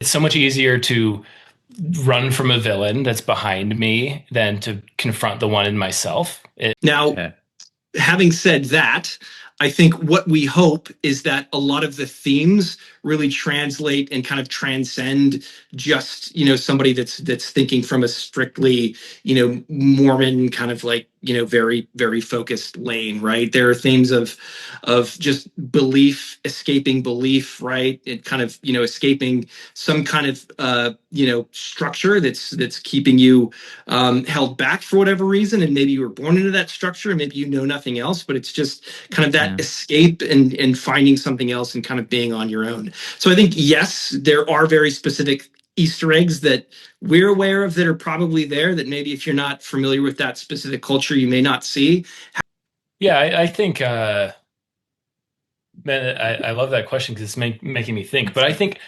It's so much easier to run from a villain that's behind me than to confront the one in myself. Now, Okay. having said that, I think what we hope is that a lot of the themes really translate and kind of transcend just, somebody that's thinking from a strictly, Mormon kind of like, very, very focused lane, right? There are themes of just belief, escaping belief, right? It kind of, escaping some kind of structure that's keeping you held back for whatever reason, and maybe you were born into that structure, and maybe you know nothing else, but it's just kind of that Yeah. escape and finding something else and kind of being on your own. So I think, yes, there are very specific Easter eggs that we're aware of that are probably there that maybe if you're not familiar with that specific culture, you may not see. Yeah, I think, man, I love that question because it's making me think. But I think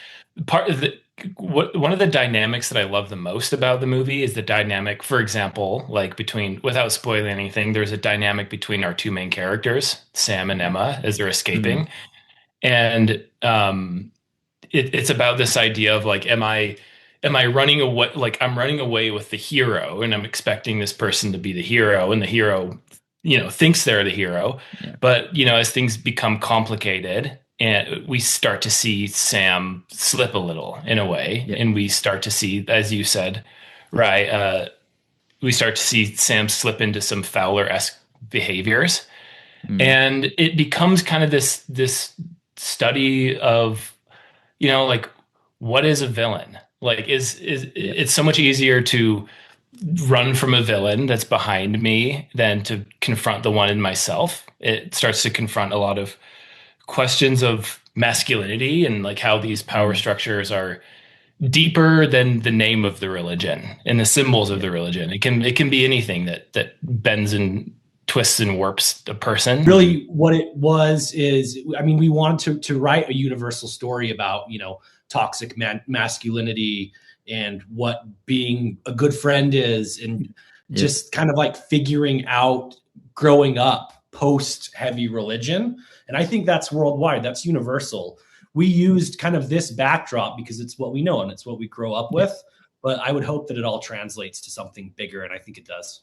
part of the one of the dynamics that I love the most about the movie is the dynamic, for example, like between, without spoiling anything, there's a dynamic between our two main characters, Sam and Emma, as they're Mhm. escaping. And it's about this idea of like, am I running away? Like I'm running away with the hero, and I'm expecting this person to be the hero, and the hero, thinks they're the hero. Yeah. But as things become complicated, and we start to see Sam slip a little in a way, Yeah. and we start to see, as you said, right? We start to see Sam slip into some Fowler-esque behaviors, Mm. and it becomes kind of this study of, like, what is a villain? Like, is Yeah. it's so much easier to run from a villain that's behind me than to confront the one in myself. It starts to confront a lot of questions of masculinity and like how these power Mm. structures are deeper than the name of the religion and the symbols of Yeah. the religion. It can be anything that bends and twists and warps a person. Really what it was is, I mean, we wanted to write a universal story about, toxic masculinity and what being a good friend is, and Yeah. just kind of like figuring out growing up post heavy religion. And I think that's worldwide, that's universal. We used kind of this backdrop because it's what we know and it's what we grow up Yeah. with, but I would hope that it all translates to something bigger, and I think it does.